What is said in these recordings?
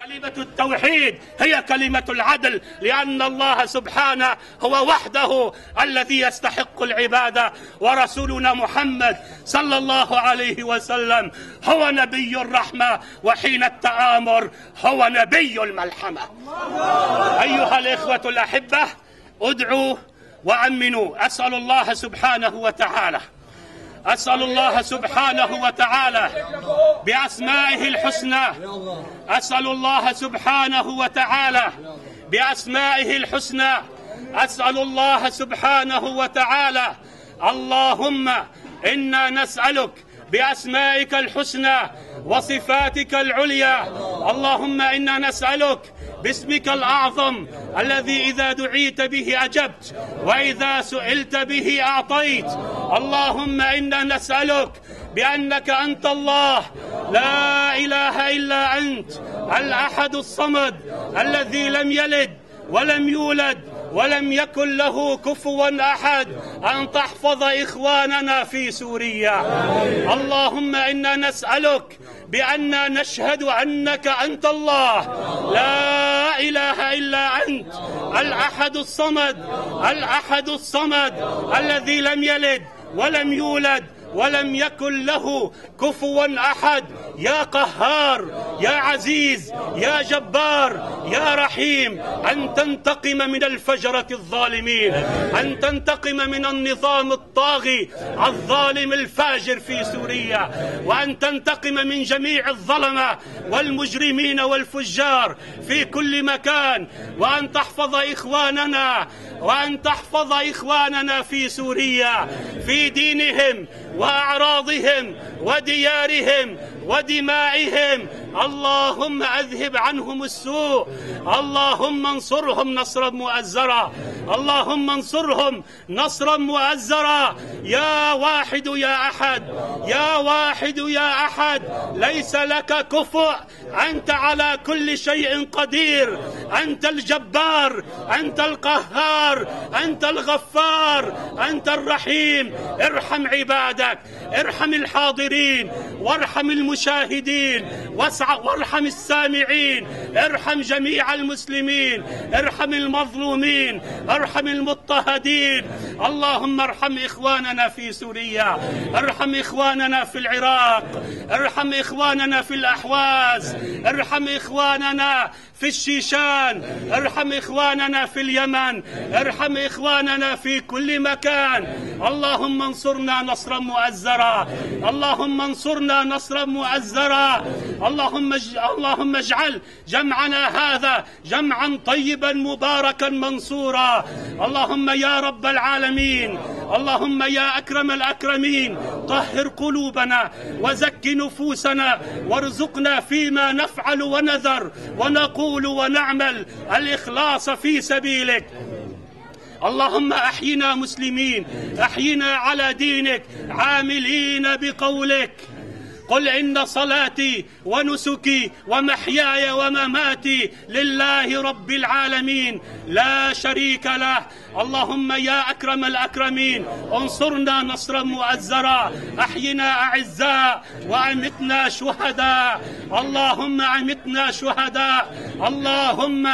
كلمة التوحيد هي كلمة العدل، لأن الله سبحانه هو وحده الذي يستحق العبادة، ورسولنا محمد صلى الله عليه وسلم هو نبي الرحمة، وحين التآمر هو نبي الملحمة. أيها الإخوة الأحبة، ادعوا وأمنوا. أسأل الله سبحانه وتعالى بأسمائه الحسنى، أسأل الله سبحانه وتعالى بأسمائه الحسنى، أسأل الله سبحانه وتعالى، اللهم إنا نسألك بأسمائك الحسنى وصفاتك العليا، اللهم إنا نسألك باسمك الأعظم الذي إذا دعيت به أجبت وإذا سئلت به أعطيت، اللهم إنا نسألك بأنك أنت الله لا إله إلا أنت الأحد الصمد الذي لم يلد ولم يولد ولم يكن له كفوا أحد، أن تحفظ إخواننا في سوريا. اللهم إنا نسألك بأننا نشهد أنك أنت الله لا إله إلا أنت الأحد الصمد الذي لم يلد ولم يولد ولم يكن له كفوا أحد. يا قهار، يا عزيز، يا جبار، يا رحيم، أن تنتقم من الفجرة الظالمين، أن تنتقم من النظام الطاغي الظالم الفاجر في سوريا، وأن تنتقم من جميع الظلمة والمجرمين والفجار في كل مكان، وأن تحفظ إخواننا في سوريا في دينهم وأعراضهم وديارهم ودمائهم. اللهم أذهب عنهم السوء، اللهم انصرهم نصرا مؤزرا، اللهم انصرهم نصرا مؤزرا. يا واحد يا أحد، يا واحد يا أحد، ليس لك كفؤ، أنت على كل شيء قدير، أنت الجبار، أنت القهار، أنت الغفار، أنت الرحيم. ارحم عبادك، ارحم الحاضرين وارحم المشاهدين وارحم السامعين، ارحم جميع المسلمين، ارحم المظلومين، ارحم المضطهدين. اللهم ارحم إخواننا في سوريا، ارحم إخواننا في العراق، ارحم إخواننا في الأحواز، ارحم إخواننا في الشيشان، ارحم إخواننا في اليمن، ارحم إخواننا في كل مكان. اللهم انصرنا نصرا مؤزرا، اللهم انصرنا نصرا مؤزرا. اللهم اجعل جمعنا هذا جمعا طيبا مباركا منصورا. اللهم يا رب العالمين، اللهم يا أكرم الأكرمين، طهر قلوبنا وزك نفوسنا، وارزقنا فيما نفعل ونذر ونقول ونعمل الإخلاص في سبيلك. اللهم أحينا مسلمين، أحينا على دينك عاملين بقولك. قل إن صلاتي ونسكي ومحياي ومماتي لله رب العالمين لا شريك له. اللهم يا أكرم الأكرمين، انصرنا نصرا مؤزرا، أحينا أعزاء وأمتنا شهداء. اللهم أمتنا شهداء، اللهم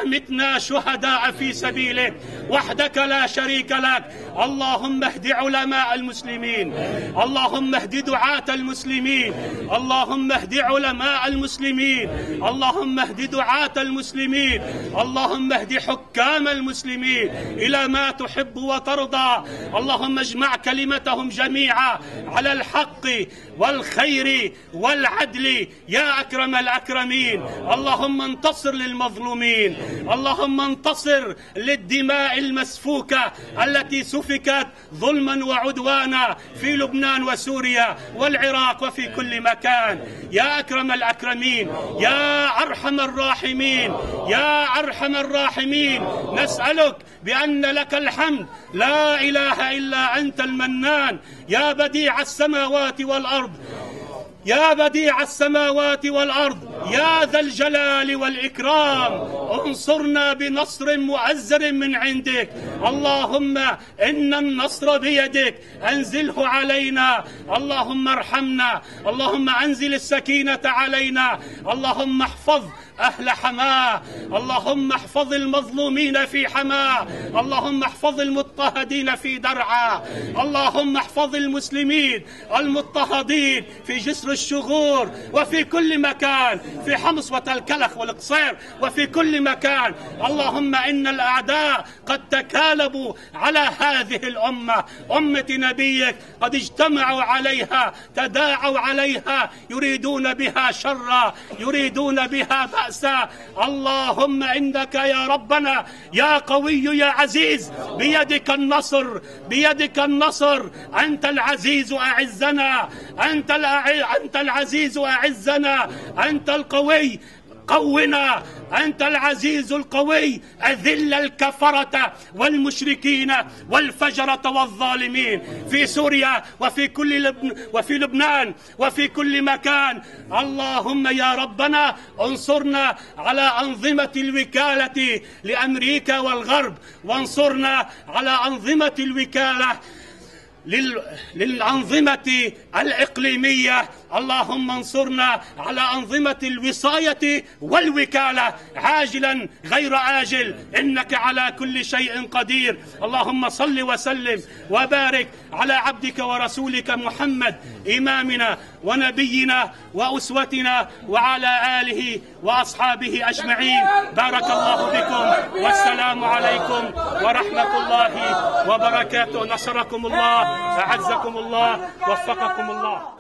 أمتنا شهداء في سبيلك وحدك لا شريك لك. اللهم اهد علماء المسلمين، اللهم اهد دعاة المسلمين، اللهم اهد علماء المسلمين، اللهم اهد دعاة المسلمين، اللهم اهد حكام المسلمين إلى ما تحب وترضى. اللهم اجمع كلمتهم جميعا على الحق والخير والعدل يا أكرم الأكرمين. اللهم انتصر للمظلومين، اللهم انتصر للدماء المسفوكة التي سفكت ظلما وعدوانا في لبنان وسوريا والعراق وفي كل مكان. يا أكرم الأكرمين، يا أرحم الراحمين، يا أرحم الراحمين، نسألك بأن لك الحمد، لا إله إلا أنت المنان، يا بديع السماوات والأرض، يا بديع السماوات والأرض، يا ذا الجلال والإكرام، انصرنا بنصر مؤزر من عندك. اللهم إن النصر بيدك، أنزله علينا. اللهم ارحمنا، اللهم أنزل السكينة علينا. اللهم احفظ أهل حماة، اللهم احفظ المظلومين في حماة، اللهم احفظ المضطهدين في درعا، اللهم احفظ المسلمين المضطهدين في جسر الشغور وفي كل مكان، في حمص وتلكلخ والقصير وفي كل مكان. اللهم إن الأعداء قد تكالبوا على هذه الأمة، أمة نبيك، قد اجتمعوا عليها، تداعوا عليها، يريدون بها شرا، يريدون بها بأسا. اللهم إنك يا ربنا يا قوي يا عزيز، بيدك النصر، بيدك النصر. أنت العزيز أعزنا، أنت العزيز أعزنا، أنت القوي قونا، أنت العزيز القوي، أذل الكفرة والمشركين والفجرة والظالمين في سوريا وفي لبنان وفي كل مكان. اللهم يا ربنا انصرنا على أنظمة الوكالة لأمريكا والغرب، وانصرنا على أنظمة الوكالة للأنظمة الإقليمية. اللهم انصرنا على أنظمة الوصاية والوكالة عاجلا غير آجل، إنك على كل شيء قدير. اللهم صل وسلم وبارك على عبدك ورسولك محمد، إمامنا ونبينا وأسوتنا، وعلى آله وأصحابه أجمعين. بارك الله بكم، والسلام عليكم ورحمة الله وبركاته. نصركم الله، أعزكم الله، وفقكم الله.